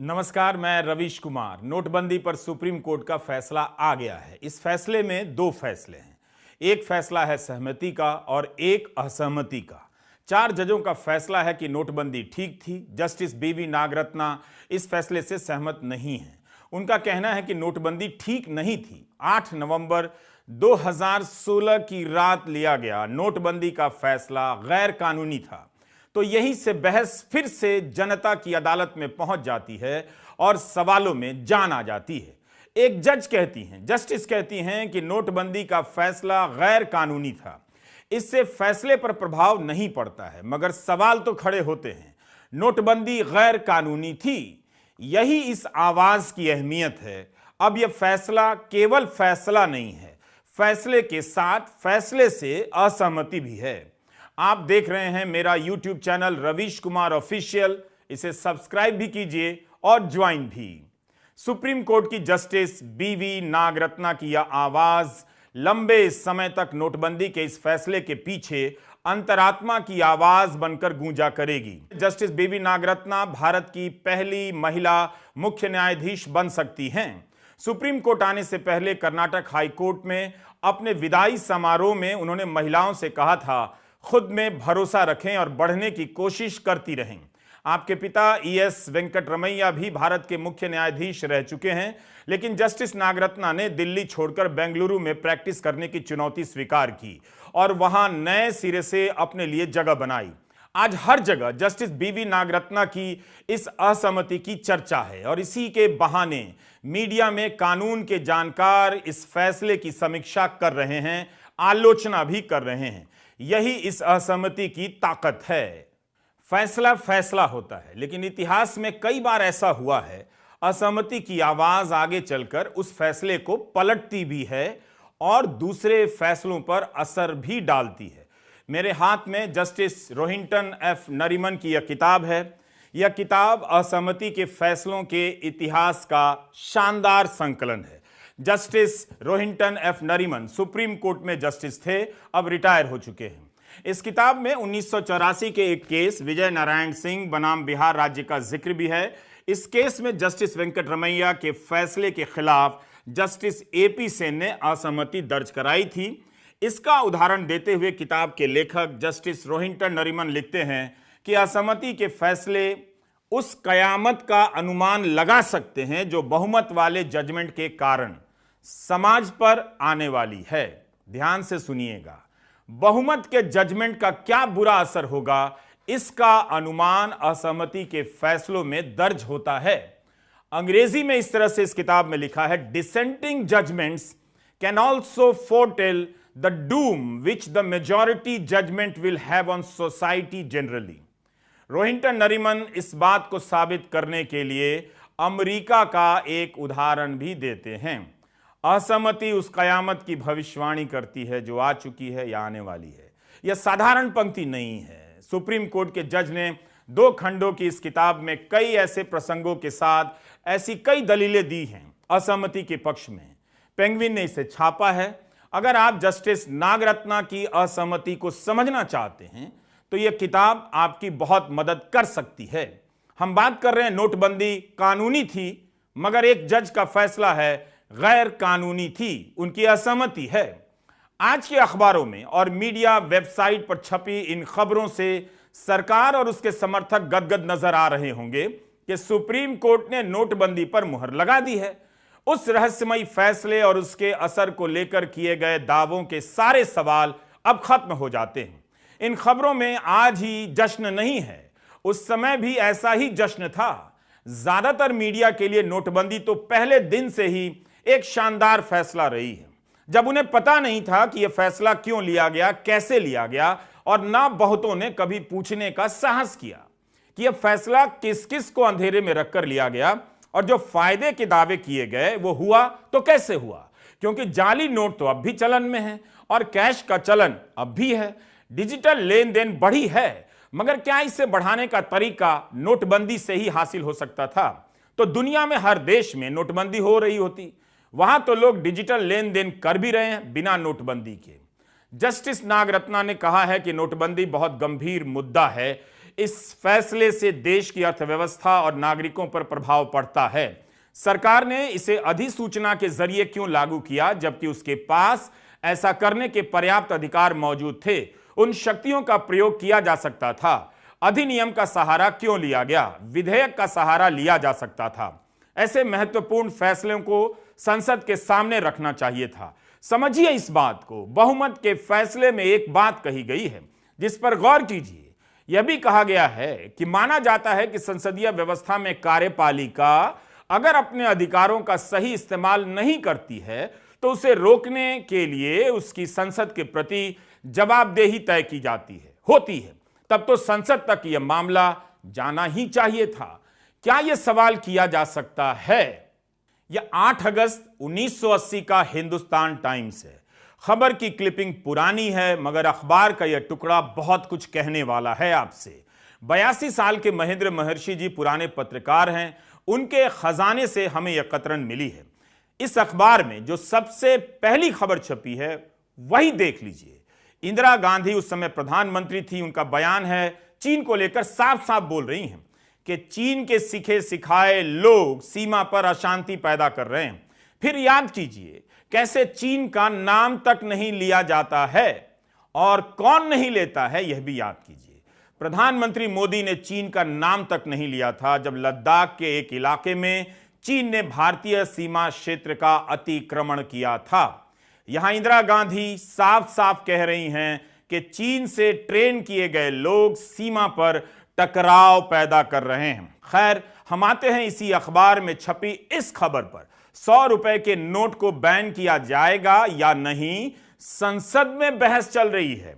नमस्कार, मैं रवीश कुमार। नोटबंदी पर सुप्रीम कोर्ट का फैसला आ गया है। इस फैसले में दो फैसले हैं। एक फैसला है सहमति का और एक असहमति का। 4 जजों का फैसला है कि नोटबंदी ठीक थी। जस्टिस बीवी नागरत्ना इस फैसले से सहमत नहीं है। उनका कहना है कि नोटबंदी ठीक नहीं थी। 8 नवंबर 2016 की रात लिया गया नोटबंदी का फैसला गैर कानूनी था। तो यहीं से बहस फिर से जनता की अदालत में पहुंच जाती है और सवालों में जान आ जाती है। एक जज कहती हैं, जस्टिस कहती हैं कि नोटबंदी का फैसला गैर कानूनी था, इससे फैसले पर प्रभाव नहीं पड़ता है, मगर सवाल तो खड़े होते हैं। नोटबंदी गैर कानूनी थी, यही इस आवाज की अहमियत है। अब यह फैसला केवल फैसला नहीं है, फैसले के साथ फैसले से असहमति भी है। आप देख रहे हैं मेरा YouTube channel Ravish Kumar official. इसे सब्सक्राइब भी कीजिए और ज्वाइन भी। सुप्रीम कोर्ट की जस्टिस बीवी नागरत्ना की यह आवाज लंबे समय तक नोटबंदी के इस फैसले के पीछे अंतरात्मा की आवाज बनकर गूंजा करेगी। जस्टिस बीवी नागरत्ना भारत की पहली महिला मुख्य न्यायाधीश बन सकती हैं। सुप्रीम कोर्ट आने से पहले कर्नाटक हाई कोर्ट में अपने विदाई समारोह में उन्होंने महिलाओं से कहा था, खुद में भरोसा रखें और बढ़ने की कोशिश करती रहें। आपके पिता ES वेंकटरमैया भी भारत के मुख्य न्यायाधीश रह चुके हैं, लेकिन जस्टिस नागरत्ना ने दिल्ली छोड़कर बेंगलुरु में प्रैक्टिस करने की चुनौती स्वीकार की और वहां नए सिरे से अपने लिए जगह बनाई। आज हर जगह जस्टिस बीवी नागरत्ना की इस असहमति की चर्चा है और इसी के बहाने मीडिया में कानून के जानकार इस फैसले की समीक्षा कर रहे हैं, आलोचना भी कर रहे हैं। यही इस असहमति की ताकत है। फैसला फैसला होता है, लेकिन इतिहास में कई बार ऐसा हुआ है, असहमति की आवाज आगे चलकर उस फैसले को पलटती भी है और दूसरे फैसलों पर असर भी डालती है। मेरे हाथ में जस्टिस रोहिंटन F नरीमन की यह किताब है। यह किताब असहमति के फैसलों के इतिहास का शानदार संकलन है। Justice Rohinton F Nariman supreme court में जस्टिस थे, अब रिटायर हो चुके हैं। इस किताब में 1984 के एक केस विजय नारायण सिंह बनाम बिहार राज्य का जिक्र भी है। इस केस में जस्टिस वेंकटरमैया के फैसले के खिलाफ जस्टिस AP सेन ने असहमति दर्ज कराई थी। इसका उदाहरण देते हुए किताब के लेखक जस्टिस रोहिंटन नरीमन लिखते हैं कि असहमति के फैसले उस कयामत का अनुमान लगा सकते हैं जो बहुमत वाले जजमेंट के कारण समाज पर आने वाली है। ध्यान से सुनिएगा, बहुमत के जजमेंट का क्या बुरा असर होगा, इसका अनुमान असहमति के फैसलों में दर्ज होता है। अंग्रेजी में इस तरह से इस किताब में लिखा है, dissenting judgements can also foretell the doom which the majority judgement will have on society generally. Rohinton Nariman इस बात को साबित करने के लिए अमेरिका का एक उदाहरण भी देते हैं। असहमति उस कयामत की भविष्यवाणी करती है जो आ चुकी है या आने वाली है। यह साधारण पंक्ति नहीं है। सुप्रीम कोर्ट के जज ने 2 खंडों की इस किताब में कई ऐसे प्रसंगों के साथ ऐसी कई दलीलें दी हैं असहमति के पक्ष में। पेंगुइन ने इसे छापा है। अगर आप जस्टिस नागरत्ना की असहमति को समझना चाहते हैं तो यह किताब आपकी बहुत मदद कर सकती है। हम बात कर रहे हैं नोटबंदी कानूनी थी, मगर एक जज का फैसला है गैर कानूनी थी, उनकी असहमति है। आज के अखबारों में और मीडिया वेबसाइट पर छपी इन खबरों से सरकार और उसके समर्थक गदगद नजर आ रहे होंगे कि सुप्रीम कोर्ट ने नोटबंदी पर मुहर लगा दी है। उस रहस्यमयी फैसले और उसके असर को लेकर किए गए दावों के सारे सवाल अब खत्म हो जाते हैं। इन खबरों में आज ही जश्न नहीं है, उस समय भी ऐसा ही जश्न था। ज्यादातर मीडिया के लिए नोटबंदी तो पहले दिन से ही एक शानदार फैसला रही है। जब उन्हें पता नहीं था कि यह फैसला क्यों लिया गया, कैसे लिया गया, और ना बहुतों ने कभी पूछने का साहस किया कि यह फैसला किस किस को अंधेरे में रखकर लिया गया और जो फायदे के दावे किए गए वो हुआ तो कैसे हुआ। क्योंकि जाली नोट तो अब भी चलन में है और कैश का चलन अब भी है। डिजिटल लेन देन बढ़ी है, मगर क्या इसे बढ़ाने का तरीका नोटबंदी से ही हासिल हो सकता था? तो दुनिया में हर देश में नोटबंदी हो रही होती, वहां तो लोग डिजिटल लेन देन कर भी रहे हैं बिना नोटबंदी के। जस्टिस नागरत्ना ने कहा है कि नोटबंदी बहुत गंभीर मुद्दा है, इस फैसले से देश की अर्थव्यवस्था और नागरिकों पर प्रभाव पड़ता है। सरकार ने इसे अधिसूचना के जरिए क्यों लागू किया, जबकि उसके पास ऐसा करने के पर्याप्त अधिकार मौजूद थे? उन शक्तियों का प्रयोग किया जा सकता था। अधिनियम का सहारा क्यों लिया गया? विधेयक का सहारा लिया जा सकता था। ऐसे महत्वपूर्ण फैसलों को संसद के सामने रखना चाहिए था। समझिए इस बात को। बहुमत के फैसले में एक बात कही गई है जिस पर गौर कीजिए। यह भी कहा गया है कि माना जाता है कि संसदीय व्यवस्था में कार्यपालिका अगर अपने अधिकारों का सही इस्तेमाल नहीं करती है तो उसे रोकने के लिए उसकी संसद के प्रति जवाबदेही तय की जाती है, होती है। तब तो संसद तक यह मामला जाना ही चाहिए था। क्या यह सवाल किया जा सकता है? यह 8 अगस्त 1980 का हिंदुस्तान टाइम्स है। खबर की क्लिपिंग पुरानी है, मगर अखबार का यह टुकड़ा बहुत कुछ कहने वाला है आपसे। 82 साल के महेंद्र महर्षि जी पुराने पत्रकार हैं। उनके खजाने से हमें यह कतरन मिली है। इस अखबार में जो सबसे पहली खबर छपी है वही देख लीजिए। इंदिरा गांधी उस समय प्रधानमंत्री थी। उनका बयान है, चीन को लेकर साफ साफ बोल रही हैं कि चीन के सीखे सिखाए लोग सीमा पर अशांति पैदा कर रहे हैं। फिर याद कीजिए कैसे चीन का नाम तक नहीं लिया जाता है और कौन नहीं लेता है, यह भी याद कीजिए। प्रधानमंत्री मोदी ने चीन का नाम तक नहीं लिया था जब लद्दाख के एक इलाके में चीन ने भारतीय सीमा क्षेत्र का अतिक्रमण किया था। यहां इंदिरा गांधी साफ साफ कह रही हैं कि चीन से ट्रेन किए गए लोग सीमा पर टकराव पैदा कर रहे हैं। खैर, हम आते हैं इसी अखबार में छपी इस खबर पर। 100 रुपए के नोट को बैन किया जाएगा या नहीं, संसद में बहस चल रही है।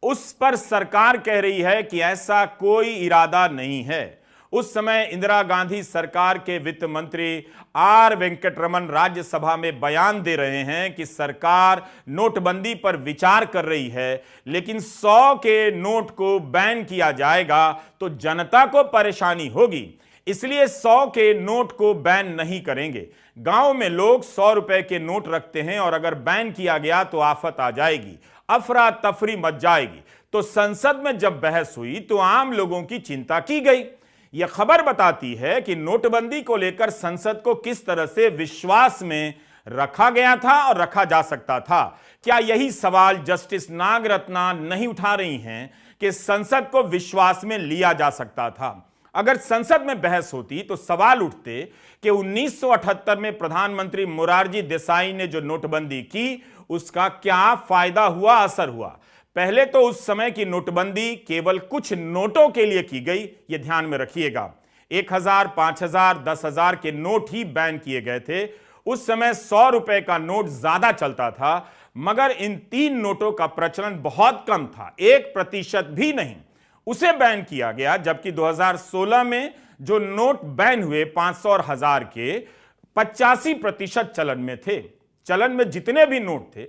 उस पर सरकार कह रही है कि ऐसा कोई इरादा नहीं है। उस समय इंदिरा गांधी सरकार के वित्त मंत्री आर वेंकटरमन राज्यसभा में बयान दे रहे हैं कि सरकार नोटबंदी पर विचार कर रही है, लेकिन 100 के नोट को बैन किया जाएगा तो जनता को परेशानी होगी, इसलिए 100 के नोट को बैन नहीं करेंगे। गांव में लोग 100 रुपए के नोट रखते हैं और अगर बैन किया गया तो आफत आ जाएगी, अफरा तफरी मच जाएगी। तो संसद में जब बहस हुई तो आम लोगों की चिंता की गई। यह खबर बताती है कि नोटबंदी को लेकर संसद को किस तरह से विश्वास में रखा गया था और रखा जा सकता था। क्या यही सवाल जस्टिस नागरत्ना नहीं उठा रही हैं कि संसद को विश्वास में लिया जा सकता था? अगर संसद में बहस होती तो सवाल उठते कि 1978 में प्रधानमंत्री मोरारजी देसाई ने जो नोटबंदी की उसका क्या फायदा हुआ, असर हुआ। पहले तो उस समय की नोटबंदी केवल कुछ नोटों के लिए की गई, यह ध्यान में रखिएगा। 1000, 5000, 10,000 के नोट ही बैन किए गए थे। उस समय 100 रुपए का नोट ज्यादा चलता था, मगर इन 3 नोटों का प्रचलन बहुत कम था, 1% भी नहीं। उसे बैन किया गया, जबकि 2016 में जो नोट बैन हुए 500 और 1000 के 85% चलन में थे। चलन में जितने भी नोट थे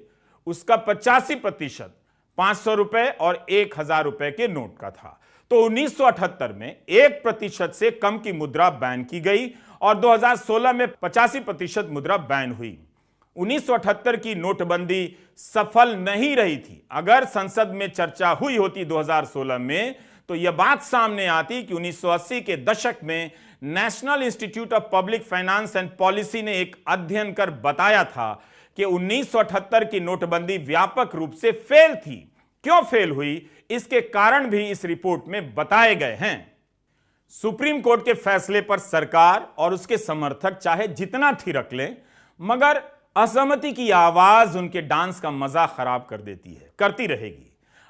उसका 85% 500 रुपए और 1000 रुपए के नोट का था। तो 1978 में 1% से कम की मुद्रा बैन की गई और 2016 में 85% मुद्रा बैन हुई। 1978 की नोटबंदी सफल नहीं रही थी। अगर संसद में चर्चा हुई होती 2016 में तो यह बात सामने आती कि 1980 के दशक में national institute of public finance and policy ने एक अध्ययन कर बताया था कि 1978 की नोटबंदी व्यापक रूप से फेल थी। क्यों फेल हुई, इसके कारण भी इस रिपोर्ट में बताए गए हैं। सुप्रीम कोर्ट के फैसले पर सरकार और उसके समर्थक चाहे जितना थिरक लें, मगर असहमति की आवाज उनके डांस का मजा खराब कर देती है, करती रहेगी।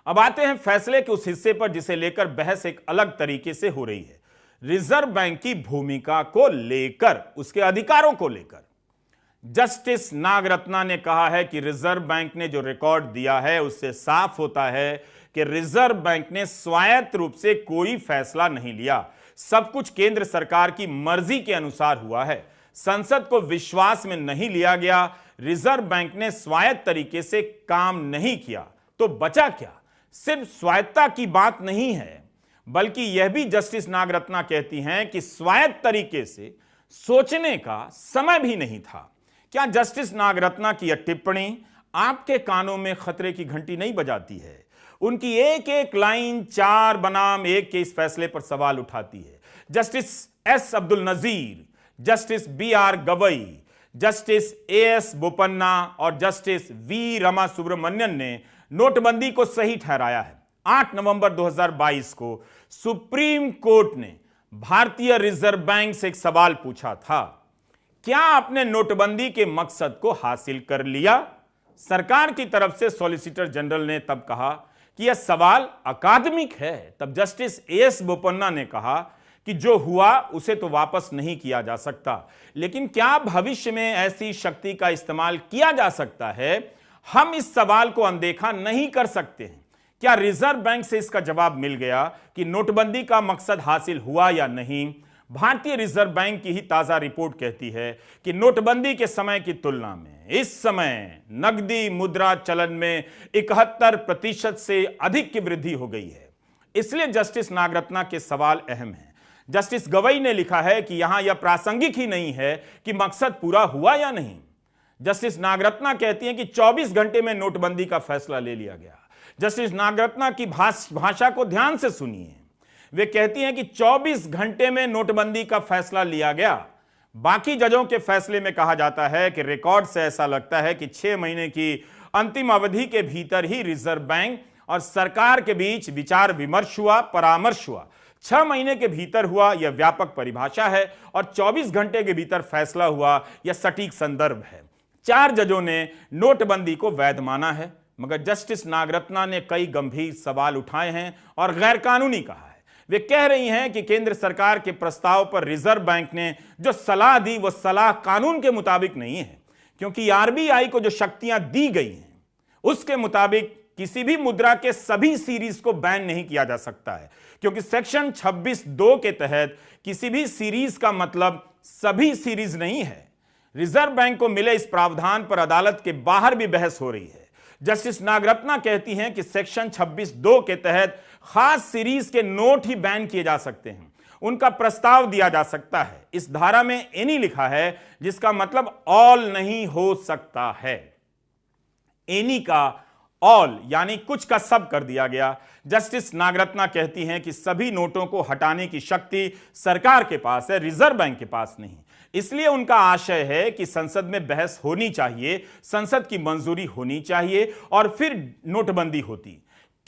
अब आते हैं फैसले के उस हिस्से पर जिसे लेकर बहस एक अलग तरीके से हो रही है, रिजर्व बैंक की भूमिका को लेकर, उसके अधिकारों को लेकर। जस्टिस नागरत्ना ने कहा है कि रिजर्व बैंक ने जो रिकॉर्ड दिया है उससे साफ होता है कि रिजर्व बैंक ने स्वायत्त रूप से कोई फैसला नहीं लिया। सब कुछ केंद्र सरकार की मर्जी के अनुसार हुआ है। संसद को विश्वास में नहीं लिया गया। रिजर्व बैंक ने स्वायत्त तरीके से काम नहीं किया। तो बचा क्या? सिर्फ स्वायत्तता की बात नहीं है, बल्कि यह भी जस्टिस नागरत्ना कहती हैं कि स्वायत्त तरीके से सोचने का समय भी नहीं था। क्या जस्टिस नागरत्ना की यह टिप्पणी आपके कानों में खतरे की घंटी नहीं बजाती है? उनकी एक एक लाइन 4 बनाम 1 के इस फैसले पर सवाल उठाती है। Justice S Abdul Nazeer, justice B R Gavai, justice A S Bopanna और जस्टिस वी रमा सुब्रमण्यन ने नोटबंदी को सही ठहराया है। 8 नवंबर 2022 को सुप्रीम कोर्ट ने भारतीय रिजर्व बैंक से एक सवाल पूछा था, क्या आपने नोटबंदी के मकसद को हासिल कर लिया? सरकार की तरफ से सॉलिसिटर जनरल ने तब कहा कि यह सवाल अकादमिक है। तब जस्टिस ए एस बोपन्ना ने कहा कि जो हुआ उसे तो वापस नहीं किया जा सकता, लेकिन क्या भविष्य में ऐसी शक्ति का इस्तेमाल किया जा सकता है? हम इस सवाल को अनदेखा नहीं कर सकते हैं। क्या रिजर्व बैंक से इसका जवाब मिल गया कि नोटबंदी का मकसद हासिल हुआ या नहीं? भारतीय रिजर्व बैंक की ही ताजा रिपोर्ट कहती है कि नोटबंदी के समय की तुलना में इस समय नकदी मुद्रा चलन में 71% से अधिक की वृद्धि हो गई है। इसलिए जस्टिस नागरत्ना के सवाल अहम हैं। जस्टिस गवई ने लिखा है कि यहां यह प्रासंगिक ही नहीं है कि मकसद पूरा हुआ या नहीं। जस्टिस नागरत्ना कहती हैं कि 24 घंटे में नोटबंदी का फैसला ले लिया गया। जस्टिस नागरत्ना की भाषा को ध्यान से सुनिए। वे कहती हैं कि 24 घंटे में नोटबंदी का फैसला लिया गया। बाकी जजों के फैसले में कहा जाता है कि रिकॉर्ड से ऐसा लगता है कि 6 महीने की अंतिम अवधि के भीतर ही रिजर्व बैंक और सरकार के बीच विचार विमर्श हुआ, परामर्श हुआ। 6 महीने के भीतर हुआ यह व्यापक परिभाषा है और 24 घंटे के भीतर फैसला हुआ यह सटीक संदर्भ है। 4 जजों ने नोटबंदी को वैध माना है, मगर जस्टिस नागरत्ना ने कई गंभीर सवाल उठाए हैं और गैर कानूनी कहा है। वे कह रही हैं कि केंद्र सरकार के प्रस्ताव पर रिजर्व बैंक ने जो सलाह दी वो सलाह कानून के मुताबिक नहीं है, क्योंकि आरबीआई को जो शक्तियां दी गई हैं उसके मुताबिक किसी भी मुद्रा के सभी सीरीज को बैन नहीं किया जा सकता है, क्योंकि सेक्शन 26(2) के तहत किसी भी सीरीज का मतलब सभी सीरीज नहीं है। रिजर्व बैंक को मिले इस प्रावधान पर अदालत के बाहर भी बहस हो रही है। जस्टिस नागरत्ना कहती हैं कि सेक्शन 26(2) के तहत खास सीरीज के नोट ही बैन किए जा सकते हैं, उनका प्रस्ताव दिया जा सकता है। इस धारा में एनी लिखा है, जिसका मतलब ऑल नहीं हो सकता है। एनी का ऑल यानी कुछ का सब कर दिया गया। जस्टिस नागरत्ना कहती हैं कि सभी नोटों को हटाने की शक्ति सरकार के पास है, रिजर्व बैंक के पास नहीं। इसलिए उनका आशय है कि संसद में बहस होनी चाहिए, संसद की मंजूरी होनी चाहिए और फिर नोटबंदी होती।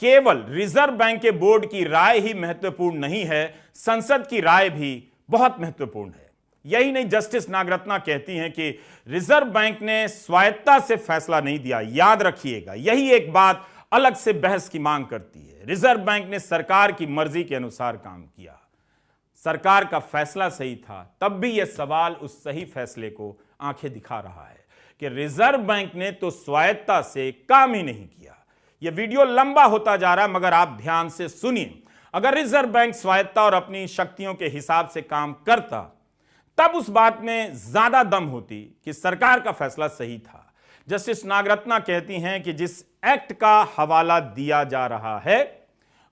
केवल रिजर्व बैंक के बोर्ड की राय ही महत्वपूर्ण नहीं है, संसद की राय भी बहुत महत्वपूर्ण है। यही नहीं, जस्टिस नागरत्ना कहती हैं कि रिजर्व बैंक ने स्वायत्तता से फैसला नहीं दिया। याद रखिएगा, यही एक बात अलग से बहस की मांग करती है। रिजर्व बैंक ने सरकार की मर्जी के अनुसार काम किया। सरकार का फैसला सही था, तब भी यह सवाल उस सही फैसले को आंखें दिखा रहा है कि रिजर्व बैंक ने तो स्वायत्तता से काम ही नहीं किया। यह वीडियो लंबा होता जा रहा है, मगर आप ध्यान से सुनिए। अगर रिजर्व बैंक स्वायत्तता और अपनी शक्तियों के हिसाब से काम करता, तब उस बात में ज्यादा दम होती कि सरकार का फैसला सही था। जस्टिस नागरत्ना कहती हैं कि जिस एक्ट का हवाला दिया जा रहा है,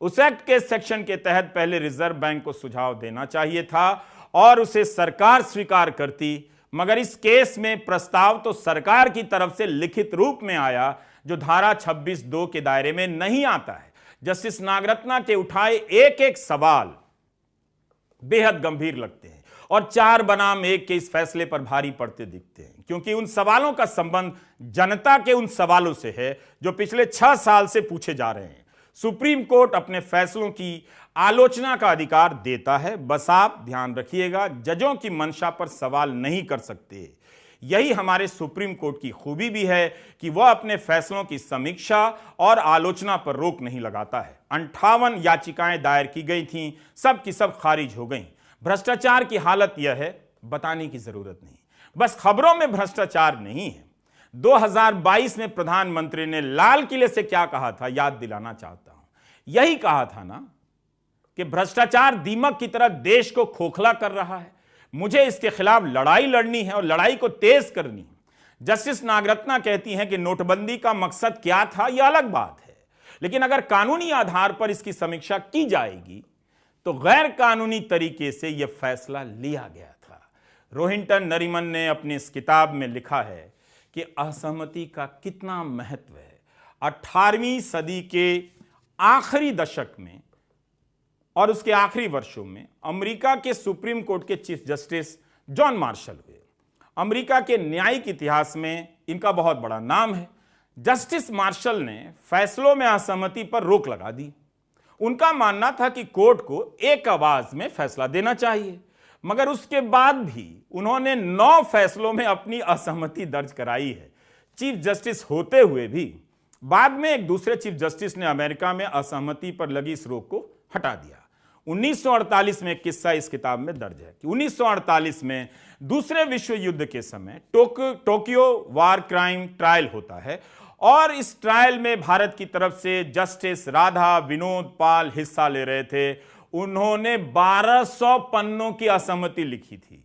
उस एक्ट के सेक्शन के तहत पहले रिजर्व बैंक को सुझाव देना चाहिए था और उसे सरकार स्वीकार करती, मगर इस केस में प्रस्ताव तो सरकार की तरफ से लिखित रूप में आया, जो धारा 26(2) के दायरे में नहीं आता है। जस्टिस नागरत्ना के उठाए एक एक सवाल बेहद गंभीर लगते हैं और 4 बनाम 1 के इस फैसले पर भारी पड़ते दिखते हैं, क्योंकि उन सवालों का संबंध जनता के उन सवालों से है जो पिछले 6 साल से पूछे जा रहे हैं। सुप्रीम कोर्ट अपने फैसलों की आलोचना का अधिकार देता है, बस आप ध्यान रखिएगा, जजों की मंशा पर सवाल नहीं कर सकते। यही हमारे सुप्रीम कोर्ट की खूबी भी है कि वह अपने फैसलों की समीक्षा और आलोचना पर रोक नहीं लगाता है। 58 याचिकाएं दायर की गई थीं, सब की सब खारिज हो गईं। भ्रष्टाचार की हालत यह है, बताने की जरूरत नहीं। बस खबरों में भ्रष्टाचार नहीं है। 2022 में प्रधानमंत्री ने लाल किले से क्या कहा था, याद दिलाना चाहता हूं। यही कहा था ना कि भ्रष्टाचार दीमक की तरह देश को खोखला कर रहा है, मुझे इसके खिलाफ लड़ाई लड़नी है और लड़ाई को तेज करनी है। जस्टिस नागरत्ना कहती हैं कि नोटबंदी का मकसद क्या था, यह अलग बात है, लेकिन अगर कानूनी आधार पर इसकी समीक्षा की जाएगी तो गैर कानूनी तरीके से यह फैसला लिया गया था। रोहिंटन नरीमन ने अपनी इस किताब में लिखा है कि असहमति का कितना महत्व है। 18वीं सदी के आखिरी दशक में और उसके आखिरी वर्षों में अमेरिका के सुप्रीम कोर्ट के चीफ जस्टिस जॉन मार्शल हुए। अमेरिका के न्यायिक इतिहास में इनका बहुत बड़ा नाम है। जस्टिस मार्शल ने फैसलों में असहमति पर रोक लगा दी। उनका मानना था कि कोर्ट को एक आवाज में फैसला देना चाहिए, मगर उसके बाद भी उन्होंने 9 फैसलों में अपनी असहमति दर्ज कराई है। चीफ जस्टिस होते हुए भी बाद में एक दूसरे चीफ जस्टिस ने अमेरिका में असहमति पर लगी इस रोक को हटा दिया। 1948 में एक किस्सा इस किताब में दर्ज है कि 1948 में दूसरे विश्व युद्ध के समय टोक्यो वार क्राइम ट्रायल होता है और इस ट्रायल में भारत की तरफ से जस्टिस राधा विनोद पाल हिस्सा ले रहे थे। उन्होंने 1200 पन्नों की असहमति लिखी थी।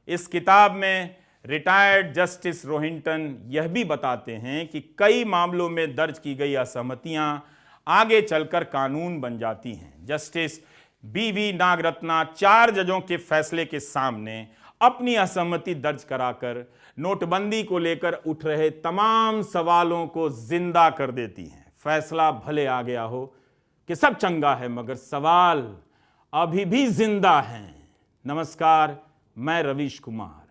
इस किताब में रिटायर्ड जस्टिस रोहिंटन यह भी बताते हैं कि कई मामलों में दर्ज की गई असहमतियां आगे चलकर कानून बन जाती हैं। जस्टिस बीवी नागरत्ना 4 जजों के फैसले के सामने अपनी असहमति दर्ज कराकर नोटबंदी को लेकर उठ रहे तमाम सवालों को जिंदा कर देती हैं। फैसला भले आ गया हो कि सब चंगा है, मगर सवाल अभी भी जिंदा हैं। नमस्कार, मैं रवीश कुमार।